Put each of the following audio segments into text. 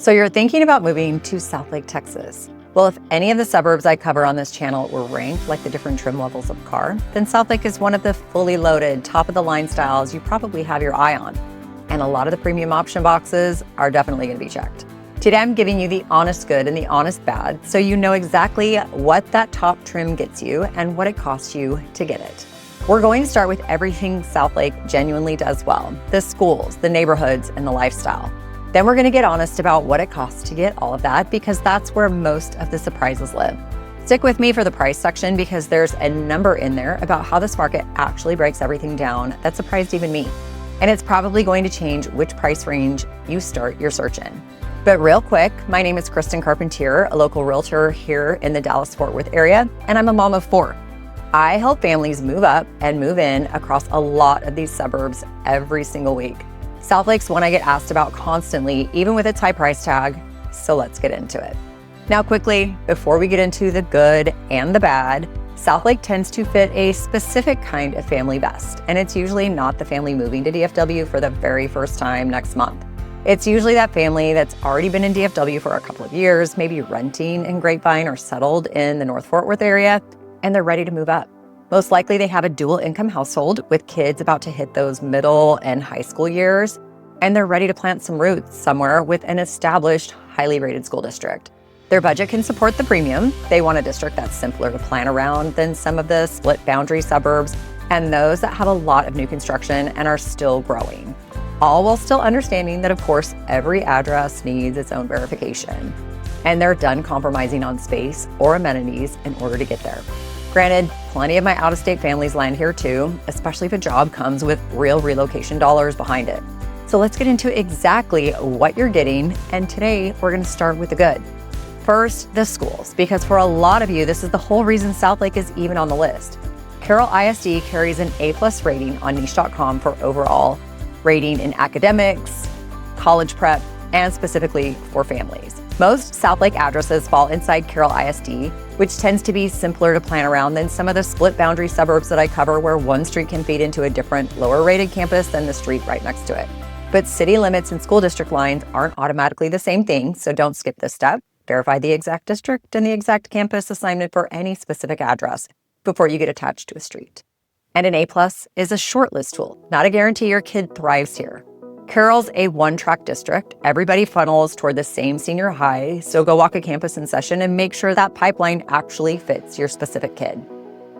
So you're thinking about moving to Southlake, Texas. Well, if any of the suburbs I cover on this channel were ranked like the different trim levels of car, then Southlake is one of the fully loaded, top-of-the-line styles you probably have your eye on. And a lot of the premium option boxes are definitely going to be checked. Today, I'm giving you the honest good and the honest bad, so you know exactly what that top trim gets you and what it costs you to get it. We're going to start with everything Southlake genuinely does well: the schools, the neighborhoods, and the lifestyle. Then we're going to get honest about what it costs to get all of that, because that's where most of the surprises live. Stick with me for the price section, because there's a number in there about how this market actually breaks everything down that surprised even me. And it's probably going to change which price range you start your search in. But real quick, my name is Kristen Carpentier, a local realtor here in the Dallas-Fort Worth area, and I'm a mom of 4. I help families move up and move in across a lot of these suburbs every single week. Southlake's one I get asked about constantly, even with its high price tag, so let's get into it. Now quickly, before we get into the good and the bad, Southlake tends to fit a specific kind of family best, and it's usually not the family moving to DFW for the very first time next month. It's usually that family that's already been in DFW for a couple of years, maybe renting in Grapevine or settled in the North Fort Worth area, and they're ready to move up. Most likely they have a dual income household with kids about to hit those middle and high school years, and they're ready to plant some roots somewhere with an established, highly rated school district. Their budget can support the premium. They want a district that's simpler to plan around than some of the split boundary suburbs, and those that have a lot of new construction and are still growing. All while still understanding that, of course, every address needs its own verification, and they're done compromising on space or amenities in order to get there. Granted, plenty of my out-of-state families land here too, especially if a job comes with real relocation dollars behind it. So let's get into exactly what you're getting, and today we're going to start with the good. First, the schools, because for a lot of you, this is the whole reason Southlake is even on the list. Carroll ISD carries an A+ rating on niche.com for overall rating in academics, college prep, and specifically for families. Most Southlake addresses fall inside Carroll ISD, which tends to be simpler to plan around than some of the split boundary suburbs that I cover, where one street can feed into a different, lower rated campus than the street right next to it. But city limits and school district lines aren't automatically the same thing, so don't skip this step. Verify the exact district and the exact campus assignment for any specific address before you get attached to a street. And an A+ is a shortlist tool, not a guarantee your kid thrives here. Carroll's a one-track district. Everybody funnels toward the same senior high, so go walk a campus in session and make sure that pipeline actually fits your specific kid.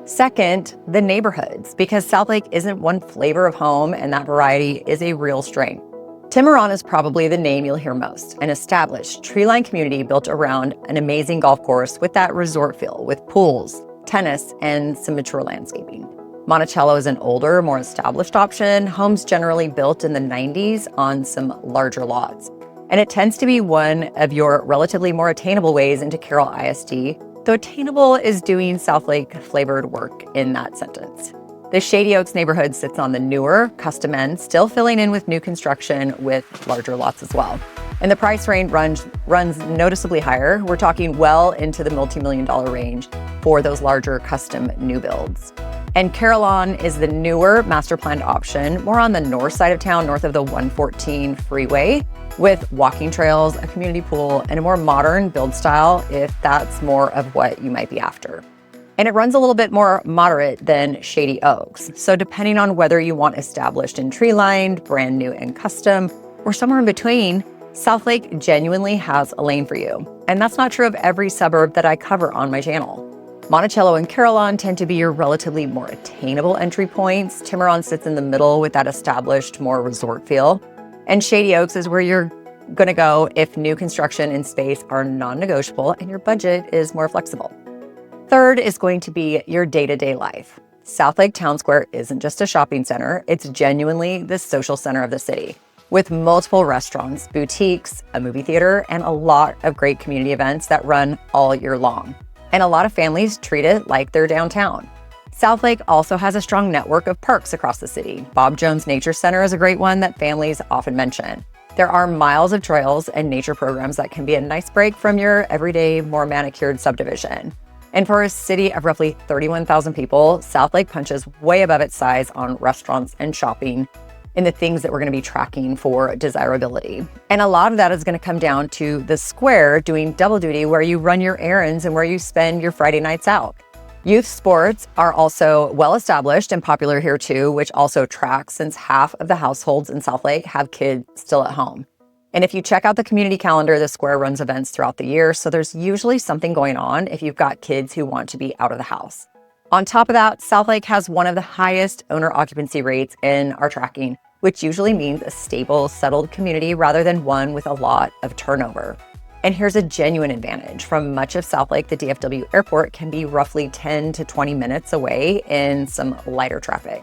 Second, the neighborhoods, because Southlake isn't one flavor of home, and that variety is a real strength. Timarron is probably the name you'll hear most, an established tree-lined community built around an amazing golf course with that resort feel, with pools, tennis, and some mature landscaping. Monticello is an older, more established option, homes generally built in the 90s on some larger lots. And it tends to be one of your relatively more attainable ways into Carroll ISD, though attainable is doing Southlake flavored work in that sentence. The Shady Oaks neighborhood sits on the newer, custom end, still filling in with new construction with larger lots as well. And the price range runs noticeably higher. We're talking well into the multi-million-dollar range for those larger custom new builds. And Carillon is the newer master planned option, more on the north side of town, north of the 114 freeway, with walking trails, a community pool, and a more modern build style if that's more of what you might be after. And it runs a little bit more moderate than Shady Oaks. So depending on whether you want established and tree-lined, brand new and custom, or somewhere in between, Southlake genuinely has a lane for you. And that's not true of every suburb that I cover on my channel. Monticello and Carillon tend to be your relatively more attainable entry points. Timarron sits in the middle with that established, more resort feel. And Shady Oaks is where you're gonna go if new construction and space are non-negotiable and your budget is more flexible. Third is going to be your day-to-day life. Southlake Town Square isn't just a shopping center, it's genuinely the social center of the city, with multiple restaurants, boutiques, a movie theater, and a lot of great community events that run all year long. And a lot of families treat it like they're downtown. Southlake also has a strong network of parks across the city. Bob Jones Nature Center is a great one that families often mention. There are miles of trails and nature programs that can be a nice break from your everyday, more manicured subdivision. And for a city of roughly 31,000 people, Southlake punches way above its size on restaurants and shopping, and the things that we're going to be tracking for desirability. And a lot of that is going to come down to the square doing double duty, where you run your errands and where you spend your Friday nights out. Youth sports are also well established and popular here too, which also tracks since half of the households in Southlake have kids still at home. And if you check out the community calendar, the square runs events throughout the year, so there's usually something going on if you've got kids who want to be out of the house. On top of that, Southlake has one of the highest owner occupancy rates in our tracking, which usually means a stable, settled community rather than one with a lot of turnover. And here's a genuine advantage. From much of Southlake, the DFW airport can be roughly 10 to 20 minutes away in some lighter traffic.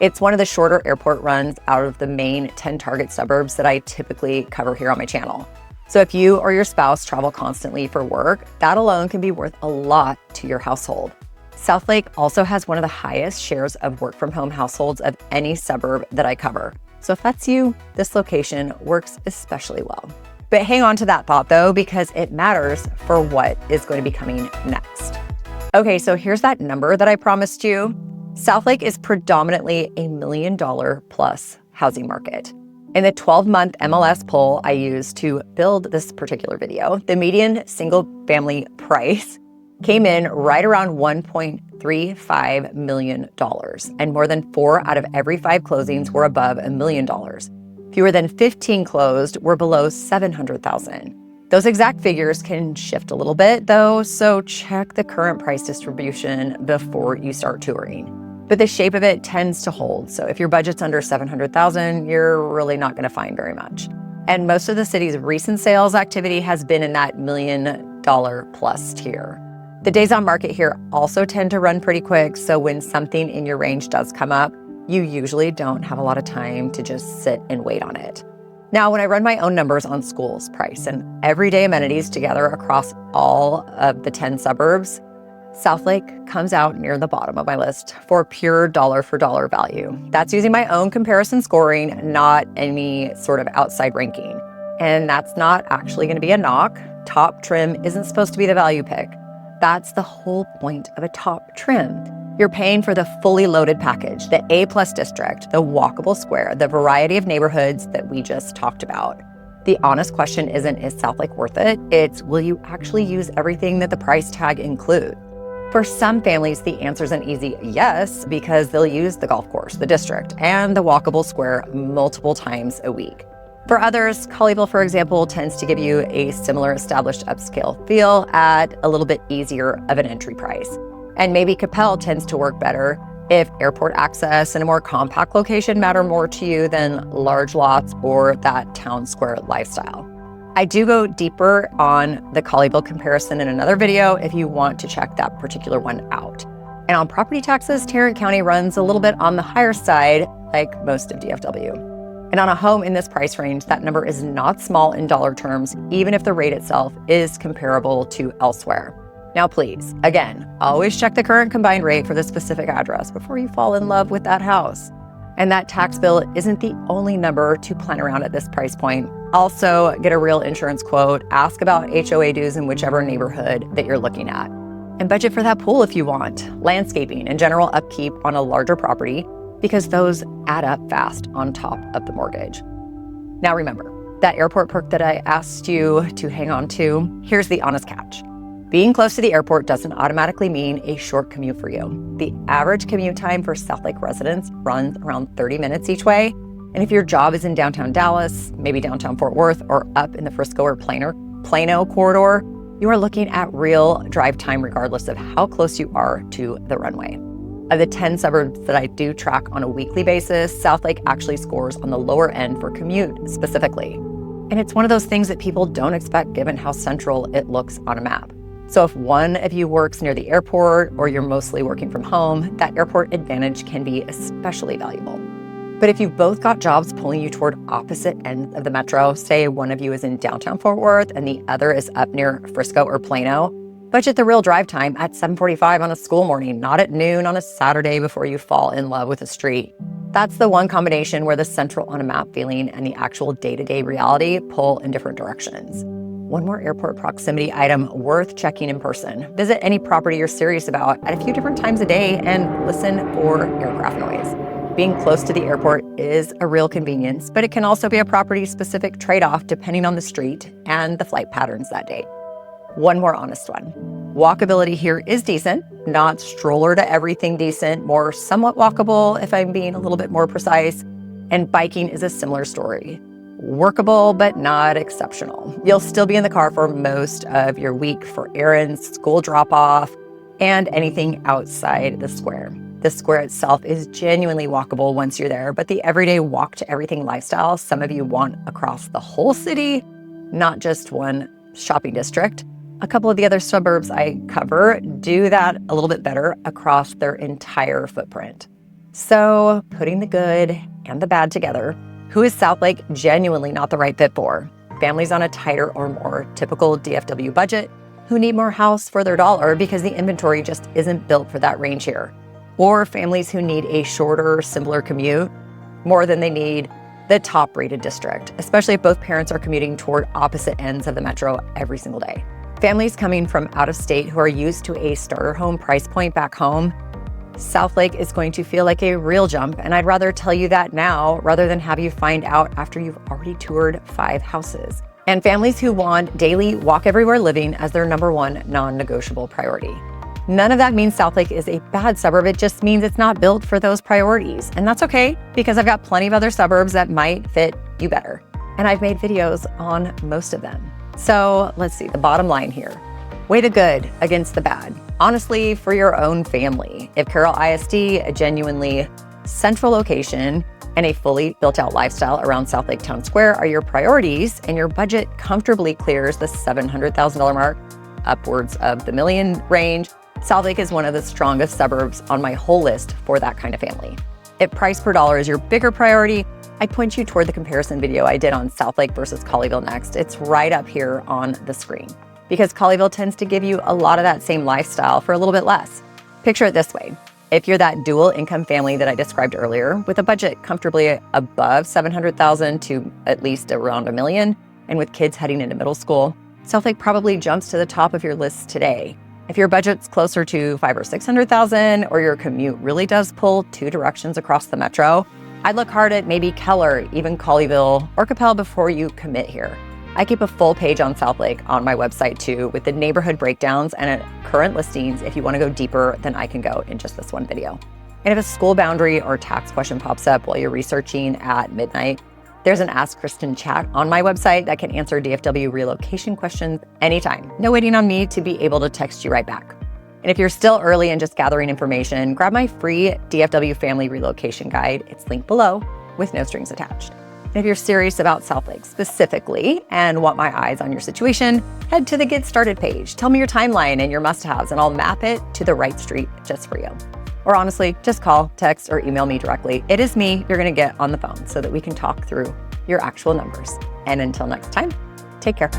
It's one of the shorter airport runs out of the main 10 target suburbs that I typically cover here on my channel. So if you or your spouse travel constantly for work, that alone can be worth a lot to your household. Southlake also has one of the highest shares of work from home households of any suburb that I cover. So if that's you, this location works especially well. But hang on to that thought though, because it matters for what is going to be coming next. Okay, so here's that number that I promised you. Southlake is predominantly a $1 million plus housing market. In the 12-month MLS poll I used to build this particular video, the median single family price came in right around $1.35 million, and more than 4 out of every 5 closings were above $1 million. Fewer than 15 closed were below $700,000. Those exact figures can shift a little bit though, so check the current price distribution before you start touring. But the shape of it tends to hold, so if your budget's under $700,000, you're really not going to find very much. And most of the city's recent sales activity has been in that $1 million plus tier. The days on market here also tend to run pretty quick, so when something in your range does come up, you usually don't have a lot of time to just sit and wait on it. Now, when I run my own numbers on schools, price, and everyday amenities together across all of the 10 suburbs, Southlake comes out near the bottom of my list for pure dollar for dollar value. That's using my own comparison scoring, not any sort of outside ranking. And that's not actually going to be a knock. Top trim isn't supposed to be the value pick. That's the whole point of a top trim. You're paying for the fully loaded package, the A+ district, the walkable square, the variety of neighborhoods that we just talked about. The honest question isn't, is Southlake worth it? It's, will you actually use everything that the price tag includes? For some families, the answer is an easy yes, because they'll use the golf course, the district, and the walkable square multiple times a week. For others, Colleyville, for example, tends to give you a similar established upscale feel at a little bit easier of an entry price. And maybe Capel tends to work better if airport access and a more compact location matter more to you than large lots or that town square lifestyle. I do go deeper on the Colleyville comparison in another video if you want to check that particular one out. And on property taxes, Tarrant County runs a little bit on the higher side, like most of DFW. And on a home in this price range, that number is not small in dollar terms, even if the rate itself is comparable to elsewhere. Now, please, again, always check the current combined rate for the specific address before you fall in love with that house. And that tax bill isn't the only number to plan around at this price point. Also, get a real insurance quote, ask about HOA dues in whichever neighborhood that you're looking at. And budget for that pool if you want, landscaping and general upkeep on a larger property, because those add up fast on top of the mortgage. Now remember, that airport perk that I asked you to hang on to, here's the honest catch. Being close to the airport doesn't automatically mean a short commute for you. The average commute time for Southlake residents runs around 30 minutes each way. And if your job is in downtown Dallas, maybe downtown Fort Worth, or up in the Frisco or Plano corridor, you are looking at real drive time regardless of how close you are to the runway. Of the 10 suburbs that I do track on a weekly basis, Southlake actually scores on the lower end for commute specifically. And it's one of those things that people don't expect given how central it looks on a map. So if one of you works near the airport or you're mostly working from home, that airport advantage can be especially valuable. But if you've both got jobs pulling you toward opposite ends of the metro, say one of you is in downtown Fort Worth and the other is up near Frisco or Plano, budget the real drive time at 7:45 on a school morning, not at noon on a Saturday before you fall in love with a street. That's the one combination where the central on a map feeling and the actual day-to-day reality pull in different directions. One more airport proximity item worth checking in person. Visit any property you're serious about at a few different times a day and listen for aircraft noise. Being close to the airport is a real convenience, but it can also be a property-specific trade-off depending on the street and the flight patterns that day. One more honest one. Walkability here is decent, not stroller to everything decent, more somewhat walkable if I'm being a little bit more precise. And biking is a similar story. Workable, but not exceptional. You'll still be in the car for most of your week for errands, school drop-off, and anything outside the square. The square itself is genuinely walkable once you're there, but the everyday walk to everything lifestyle some of you want across the whole city, not just one shopping district. A couple of the other suburbs I cover do that a little bit better across their entire footprint. So putting the good and the bad together, who is Southlake genuinely not the right fit for? Families on a tighter or more typical DFW budget who need more house for their dollar because the inventory just isn't built for that range here. Or families who need a shorter, simpler commute more than they need the top-rated district, especially if both parents are commuting toward opposite ends of the metro every single day. Families coming from out of state who are used to a starter home price point back home, Southlake is going to feel like a real jump, and I'd rather tell you that now rather than have you find out after you've already toured 5 houses. And families who want daily walk everywhere living as their number one non-negotiable priority. None of that means Southlake is a bad suburb. It just means it's not built for those priorities. And that's okay, because I've got plenty of other suburbs that might fit you better. And I've made videos on most of them. So let's see, the bottom line here. Weigh the good against the bad. Honestly, for your own family. If Carroll ISD, a genuinely central location, and a fully built out lifestyle around Southlake Town Square are your priorities, and your budget comfortably clears the $700,000 mark, upwards of the $1 million range, Southlake is one of the strongest suburbs on my whole list for that kind of family. If price per dollar is your bigger priority, I point you toward the comparison video I did on Southlake versus Colleyville next. It's right up here on the screen because Colleyville tends to give you a lot of that same lifestyle for a little bit less. Picture it this way. If you're that dual income family that I described earlier with a budget comfortably above $700,000 to at least around $1 million, and with kids heading into middle school, Southlake probably jumps to the top of your list today. If your budget's closer to $500,000 or $600,000, or your commute really does pull 2 directions across the metro, I'd look hard at maybe Keller, even Colleyville, or Capel before you commit here. I keep a full page on Southlake on my website too, with the neighborhood breakdowns and current listings if you want to go deeper than I can go in just this one video. And if a school boundary or tax question pops up while you're researching at midnight, there's an Ask Kristen chat on my website that can answer DFW relocation questions anytime. No waiting on me to be able to text you right back. And if you're still early and just gathering information, grab my free DFW family relocation guide. It's linked below with no strings attached. And if you're serious about Southlake specifically and want my eyes on your situation, head to the Get Started page. Tell me your timeline and your must-haves, and I'll map it to the right street just for you. Or honestly, just call, text, or email me directly. It is me you're gonna get on the phone so that we can talk through your actual numbers. And until next time, take care.